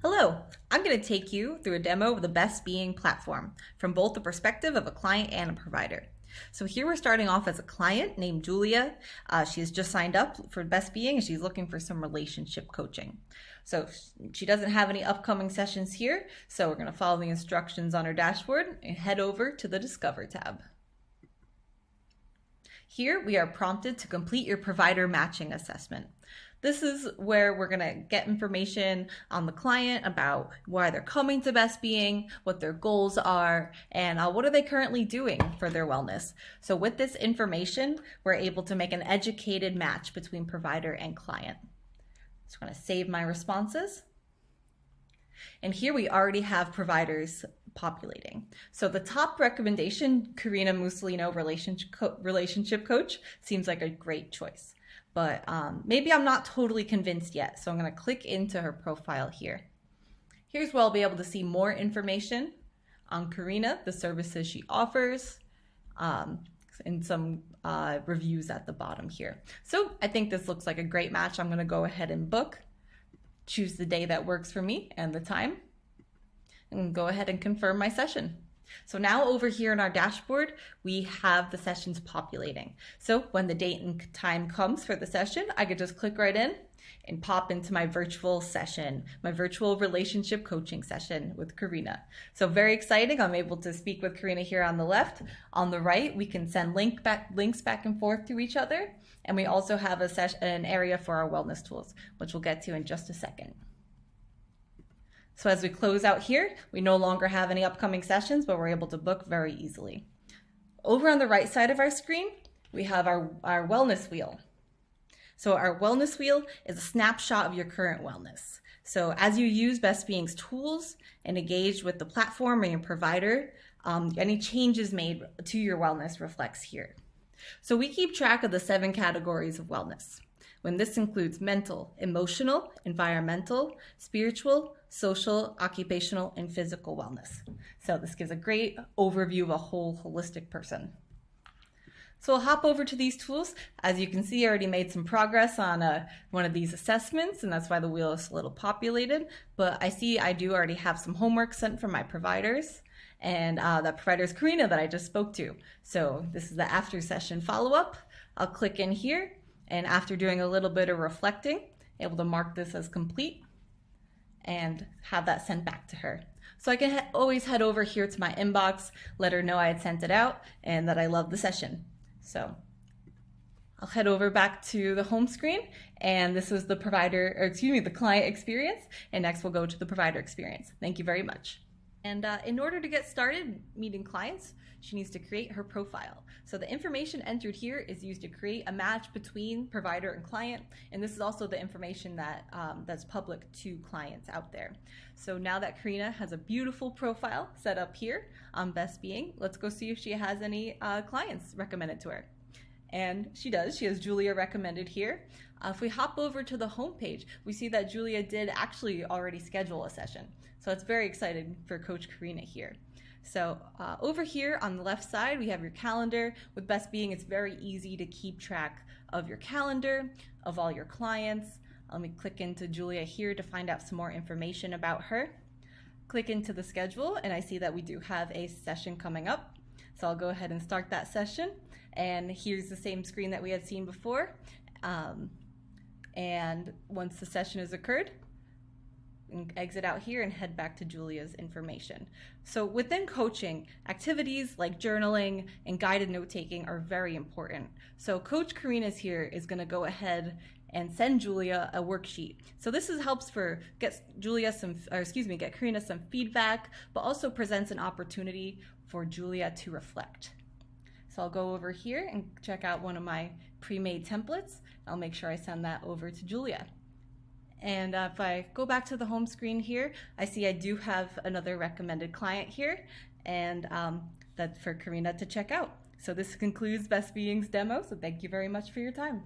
Hello, I'm going to take you through a demo of the BestBeing platform from both the perspective of a client and a provider. So here we're starting off as a client named Julia. She has just signed up for BestBeing and she's looking for some relationship coaching. So she doesn't have any upcoming sessions here, so we're going to follow the instructions on her dashboard and head over to the Discover tab. Here we are prompted to complete your provider matching assessment. This is where we're going to get information on the client about why they're coming to BestBeing, what their goals are, and what are they currently doing for their wellness. So with this information, we're able to make an educated match between provider and client. So I'm going to save my responses. And here we already have providers populating. So the top recommendation, Karina Mussolino, relationship coach, seems like a great choice. But maybe I'm not totally convinced yet. So I'm going to click into her profile here. Here's where I'll be able to see more information on Karina, the services she offers, and some reviews at the bottom here. So I think this looks like a great match. I'm going to go ahead and book, choose the day that works for me and the time, and go ahead and confirm my session. So now over here in our dashboard, we have the sessions populating. So when the date and time comes for the session, I could just click right in and pop into my virtual session, my virtual relationship coaching session with Karina. So very exciting. I'm able to speak with Karina here on the left. On the right, we can send links back and forth to each other. And we also have an area for our wellness tools, which we'll get to in just a second. So as we close out here, we no longer have any upcoming sessions, but we're able to book very easily. Over on the right side of our screen, we have our wellness wheel. So our wellness wheel is a snapshot of your current wellness. So as you use BestBeing's tools and engage with the platform and your provider, any changes made to your wellness reflects here. So we keep track of the 7 categories of wellness, when this includes mental, emotional, environmental, spiritual, social, occupational, and physical wellness. So this gives a great overview of a whole holistic person. So we'll hop over to these tools. As you can see, I already made some progress on one of these assessments, and that's why the wheel is a little populated. But I see I do already have some homework sent from my providers, and that provider is Karina that I just spoke to. So this is the after session follow-up. I'll click in here, and after doing a little bit of reflecting, able to mark this as complete and have that sent back to her. So I can always head over here to my inbox, let her know I had sent it out and that I love the session. So I'll head over back to the home screen, and this was the the client experience, and next we'll go to the provider experience. Thank you very much. And in order to get started meeting clients, she needs to create her profile. So the information entered here is used to create a match between provider and client, and this is also the information that's public to clients out there. So now that Karina has a beautiful profile set up here on BestBeing, let's go see if she has any clients recommended to her. And she does. She has Julia recommended here. If we hop over to the home page, we see that Julia did actually already schedule a session. So it's very exciting for Coach Karina here. So over here on the left side, we have your calendar. With BestBeing, it's very easy to keep track of your calendar, of all your clients. Let me click into Julia here to find out some more information about her. Click into the schedule, and I see that we do have a session coming up. So I'll go ahead and start that session. And here's the same screen that we had seen before. And once the session has occurred, exit out here and head back to Julia's information. So within coaching, activities like journaling and guided note-taking are very important. So Coach Karina's here is going to go ahead and send Julia a worksheet. So this helps get Karina some feedback, but also presents an opportunity for Julia to reflect. So I'll go over here and check out one of my pre-made templates. I'll make sure I send that over to Julia. And if I go back to the home screen here, I see I do have another recommended client here, and that's for Karina to check out. So this concludes BestBeing's demo, so thank you very much for your time.